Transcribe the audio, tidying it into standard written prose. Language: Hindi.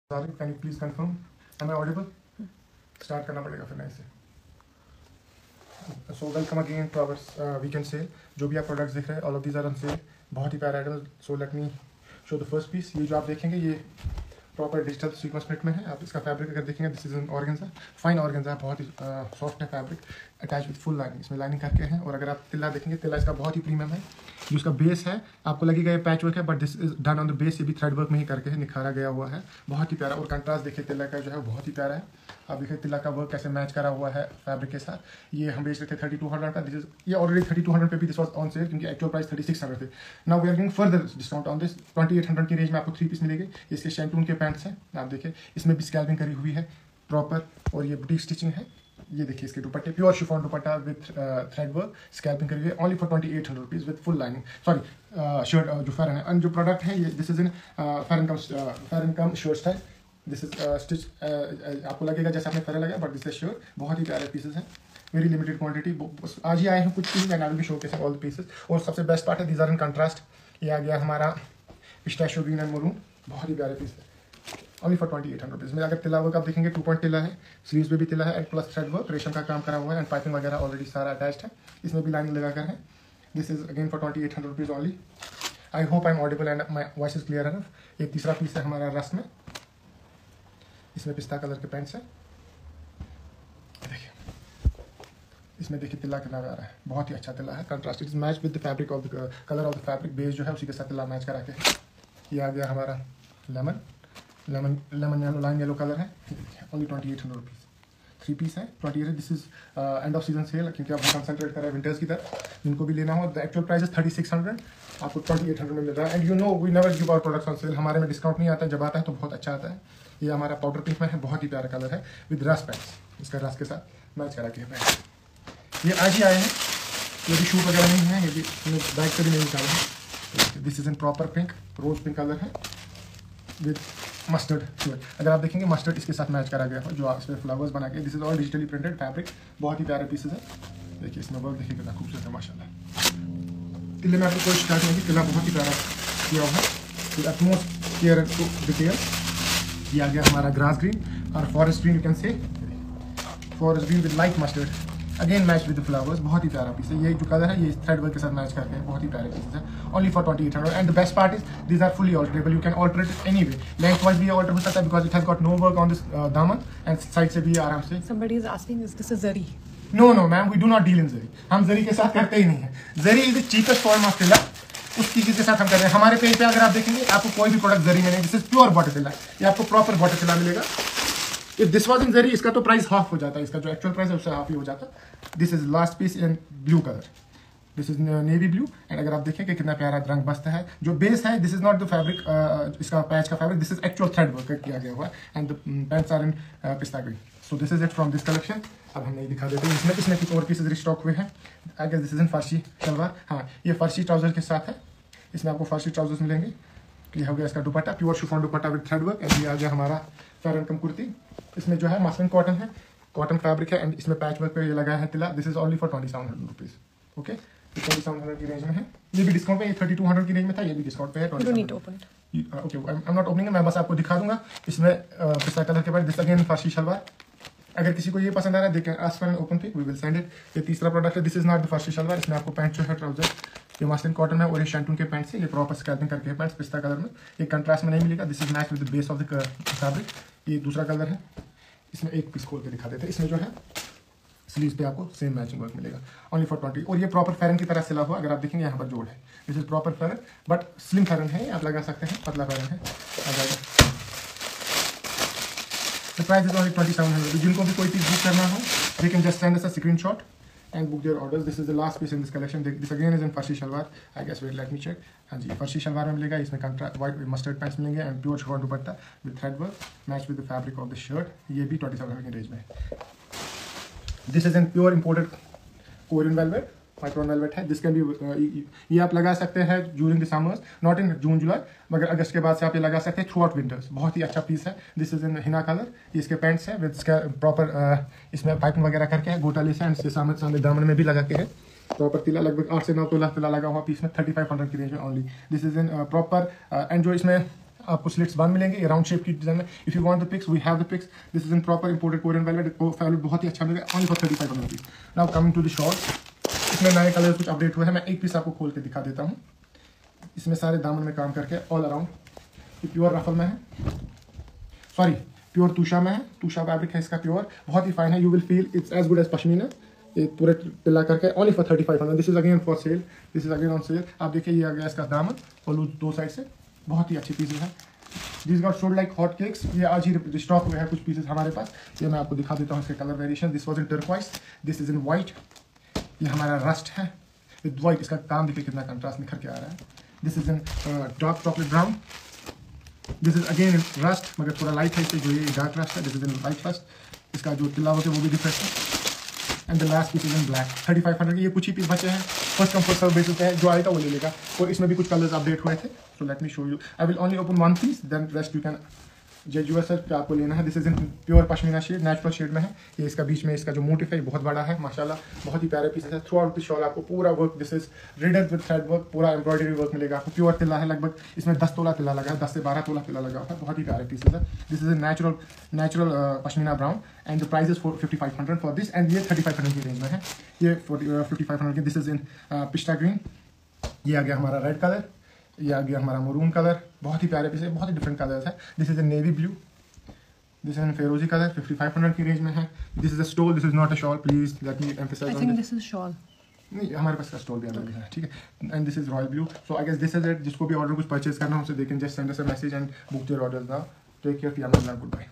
Can you please confirm? Am I audible? Start करना पड़ेगा फिर नए से. So welcome again to our weekend sale. जो भी आप प्रोडक्ट्स देख रहे हैं, all of these are on sale. बहुत ही प्यारे items. So let me show the first piece. ये जो आप देखेंगे ये प्रॉपर डिजिटल सीक्वेंस प्रिंट में है. आप इसका फैब्रिक अगर देखेंगे, this is an organza, fine organza, बहुत ही सॉफ्ट है fabric, attach with full lining. इसमें लाइनिंग करके है. और अगर आप तिल्ला देखेंगे, तिल्ला इसका बहुत ही प्रीमियम है. जो इसका बेस है, आपको लगेगा ये पैच वर्क है, but this is done on the base. ये भी थ्रेड वर्क में ही करके है, निखारा गया हुआ है. बहुत ही प्यारा. और कंट्रास्ट देखिए तिल्ला का जो है बहुत ही प्यारा है. आप देखिए तिल्ला का वर्क कैसे मैच करा हुआ है फैब्रिक के साथ. ये हम बेच रहे थे 3200 का. दिस इज ये ऑलरेडी 3200 पे भी दिस वाज ऑन सेल, क्योंकि एक्चुअल प्राइस 3600 थे. Now we are giving further discount on this. 2800 की रेंज में आपको 3 पीस मिलेंगे. इसके शैंटून के पैंट्स हैं, आप देखिए इसमें भी स्कैल्पिंग करी हुई है प्रॉपर. और ये बुटीक स्टिचिंग है. ये देखिए इसके दुपट्टे, pure chiffon dupatta with thread work, scalloping करी हुई है. Only for 2800 rupees with full lining. Sorry shirt जो फेरन है. एंड जो प्रोडक्ट है ये this is in pheran cum shirt style. This is stitch. आपको लगेगा जैसे आपने फेरन लगा, बट दिस इज शर्ट. बहुत ही प्यारे पीसेस हैं. Very limited quantity. आज ही आए हैं कुछ piece, and I will be showcasing all the pieces. और सबसे बेस्ट पार्ट है, दीज आर इन कंट्रास्ट. ये आ गया हमारा पिस्ताशियो ग्रीन एंड मरून. बहुत ही प्यारे पीस है. ओनली फॉर 2800 रुपीज़ में. अगर तिला वर्क आप देखेंगे 2 पॉइंट तिला है, स्लीव्स पे भी तिला है, एंड प्लस थ्रेड वर्क, रेशम का काम करा हुआ है, एंड पाइपिंग वगैरह ऑलरेडी सारा अटैच्ड है. इसमें भी लाइनिंग लगाकर है. This is again for 2800 rupees only. I hope I am audible and my voice is clear enough. एक तीसरा पीस है हमारा रस में. इसमें पिस्ता कलर के पैंट्स है. देखिए इसमें देखिए तिला कितना आ रहा है. बहुत ही अच्छा तिला है. Contrast is match with the fabric of the colour of the fabric. Base जो है उसी के साथ तिला मैच करा के. ये आ गया हमारा lemon yellow, line yellow colour है. Only 2800 rupees. 3 पीस है 28. This is end of season sale, क्योंकि आप कंसंट्रेट कर रहे हैं विंटर्स की तरफ. जिनको भी लेना हो, द एक्चुअल प्राइस इज 3600, आपको 2800 में मिल रहा है. And you know we never give our products on sale. हमारे में डिस्काउंट नहीं आता है. जब आता है तो बहुत अच्छा आता है. ये हमारा पाउडर पिंक में है. बहुत ही प्यारा कलर है विद रस पैंट्स. इसका रस के साथ मैच करा के है पैंट. ये आज ही आए हैं. ये भी शूट वगैरह नहीं है. ये भी बैग से भी नहीं निकाला है. This is in proper pink, rose pink colour है विद मस्टर्ड. अगर आप देखेंगे मस्टर्ड इसके साथ मैच करा गया है, जो इसमें फ्लावर्स बना के. This is all digitally printed fabric. बहुत ही प्यारे पीसेस है. देखिए इसमें वर्क देखिए कितना खूबसूरत है माशाल्लाह. तिल्ले में आपको कोई शिकायत नहीं. तिल्ला बहुत ही प्यारा किया हुआ है with utmost care to detail. ये आ गया हमारा ग्रास ग्रीन और forest green. You can say forest green with light mustard, again match with flowers. बहुत ही प्यारा पीस है. ये जो कलर है ये थ्रेड वर्क के साथ मैच करके है. बहुत ही प्यारे पीसेस है. Only for 2800. And the best part is these are fully alterable. You can alter it any way. Length wise भी ऑल्टर हो सकता है, because it has got no work on this दामन, एंड साइड से भी आराम से. Somebody is asking, is this a zari? No ma'am, we do not deal in zari. हम जरी के साथ करते ही नहीं है. Zari is the cheapest form of tilla. उस चीज के साथ हम कर रहे हैं. हमारे पेज पे अगर आप देखेंगे आपको कोई भी प्रोडक्ट जरी में नहीं. दिस इज प्योर बॉटल तिला. ये आपको प्रॉपर बॉटल तिला मिलेगा. इफ दिस वाज इन जरी, इसका तो प्राइस हाफ हो जाता है. इसका जो एक्चुअल प्राइस है उससे हाफ ही हो जाता. This is last piece in blue colour. This is navy blue. And अगर आप देखें कि कितना प्यारा रंग बस्ता है. जो बेस है, this is not the fabric, इसका पैच का fabric. This is actual thread work किया गया हुआ है. And the pants are in pista green. So this is it from this collection. अब हम नहीं दिखा देते. इसमें कुछ और पीसेज रिस्टॉक हुए हैं. I guess this is in farshi shalwar. हाँ, ये फर्शी ट्राउजर के साथ है. इसमें आपको फर्शी ट्राउजर्स मिलेंगे. ये हो गया इसका दुपट्टा, pure chiffon dupatta with thread work. And ये आ गया हमारा फेरन कम कुर्ती. इसमें जो है मसलिन कॉटन है, कॉटन फैब्रिक है, एंड इसमें पैच वर्क पे ये लगा है तिला. This is only for 2700 rupees. Okay, 2700 की रेंज में है. ये भी डिस्काउंट पे, ये 3200 की रेंज में था. ये भी डिस्काउंट पे है. You don't need to open it. Okay, I am not opening. मैं बस आपको दिखा दूंगा. इसमें पिस्ता कलर के बाद दिस अगेन फर्शी शलवार. अगर किसी को ये पसंद आ रहा है, देखें ask for an open pic, we will send it. ये तीसरा प्रोडक्ट है. This is not the farshi shalwar. इसमें आपको पैंट जो है ट्राउजर, ये मसलिन कॉटन है, और ये शैंटून के पैंट्स है. ये प्रॉपर स्कैल्पिंग करके है पैंट्स पिस्ता कलर में. ये कंट्रास्ट में नहीं मिलेगा. This is match with the base of the fabric. ये दूसरा कलर है. इसमें एक पीस खोल के दिखा देते हैं. इसमें जो है स्लीव्स पे आपको सेम मैचिंग वर्क मिलेगा. Only for 20. और ये प्रॉपर फेरन की तरह सिला हुआ. अगर आप देखेंगे यहाँ पर जोड़ है. This is proper pheran, but slim pheran है. आप लगा सकते हैं, पतला फेरन है. आ जाएगा. The price is only 2700. जिनको भी कोई पीस बुक करना हो, they can just send us a screenshot and book their orders. This is the last piece in this collection. This again is in फर्शी salwar. I guess wait, let me check. हाँ जी, फर्शी शलवार में मिलेगा. इसमें white mustard pants मिलेंगे and pure chiffon dupatta with thread work matched with the fabric of the shirt. ये भी 2700 की रेंज में है. This is in pure imported Korean velvet. Micron velvet है. दिस कैन बी, ये आप लगा सकते हैं during the summers, not in June July, मगर अगस्त के बाद से आप ये लगा सकते हैं थ्रू आउट विंटर्स. बहुत ही अच्छा पीस है. This is in Hina colour. इसके पैंट्स है विद प्रॉपर इसमें पाइपिंग वगैरह करके है. गोटाले से, एंड इसके सामने दामन में भी लगा के है. प्रॉपर तिला लगभग 8 से 9 तोला तिला लगा हुआ पीस में. 3500 की रेंज में only. This is in proper. And जो इसमें आपको स्लिट्स बंद मिलेंगे, ये राउंड शेप की डिजाइन में. If you want the pics we have the pics. This is in proper imported Korean velvet. Fabric बहुत ही अच्छा मिलेगा only for 3500 rupees. Now coming to the shorts, इसमें नए कलर कुछ अपडेट हुए हैं. मैं एक पीस आपको खोल के दिखा देता हूँ. इसमें सारे दामन में काम करके ऑल अराउंड. ये प्योर रफल में है, सॉरी प्योर तूषा में है. तूषा फैब्रिक है इसका प्योर, बहुत ही फाइन है. You will feel it's as good as pashmina. ये पूरे पिल्ला करके only for 3500. This is again for sale, this is again on sale. आप देखिए ये आ गया इसका दामन और लूज दो साइड से, बहुत ही अच्छी पीसेस है. This got sold like hot cakes. ये आज ही स्टॉक हुए हैं कुछ पीसेस हमारे पास. ये मैं आपको दिखा देता हूँ इसके colour variation. This was in turquoise, this is in white. ये हमारा रस्ट है विद वाइट. इसका काम देखिए कितना कंट्रास्ट निखर के आ रहा है. This is in dark chocolate brown. This is again in rust, मगर थोड़ा लाइट है इससे जो ये डार्क रस्ट है. This is in light rust. इसका जो तिल्ला होता है वो भी डिफरेंट है. And the last piece is in black. 3500 के ये कुछ ही पीस बचे हैं. First come first serve basis पे है, जो आएगा वो ले लेगा. और इसमें भी कुछ कलर्स अपडेट हुए थे. So let me show you. I will only open one piece, then rest you can जज योरसेल्फ क्या आपको लेना है. This is in pure pashmina shade, natural shade में है. ये इसका बीच में इसका जो मोटिफ है बहुत बड़ा है माशाल्लाह. बहुत ही प्यारे पीसेस है. थ्रू आउट द शॉल आपको पूरा work, this is ridden with thread work, पूरा एम्ब्रॉयडरी वर्क मिलेगा आपको. प्योर तिल्ला है, लगभग इसमें 10 तोला तिल्ला लगा है, 10 से 12 तोला तिल्ला लगा हुआ है. बहुत ही प्यारे पीसेस है. This is natural pashmina brown and the price is 5500 for this. And ये 3500 की रेंज में है. ये 5500 की. This is in pista green. ये आ गया हमारा रेड कलर. ये आ गया हमारा मरून कलर. बहुत ही प्यारे पीसेस, बहुत ही डिफरेंट कलर्स है. This is in navy blue. This is ferozi colour, 5500 की रेंज में है. This is a stole, this is not a shawl. Please let me emphasize I on think this. this is shawl. नहीं, हमारे पास का स्टोल भी अवेलेबल है, ठीक है. And this is royal blue. So I guess this is it. जिसको भी ऑर्डर कुछ परचेज करना हो उसे they can just send us a message and book their orders now. Take care, good bye.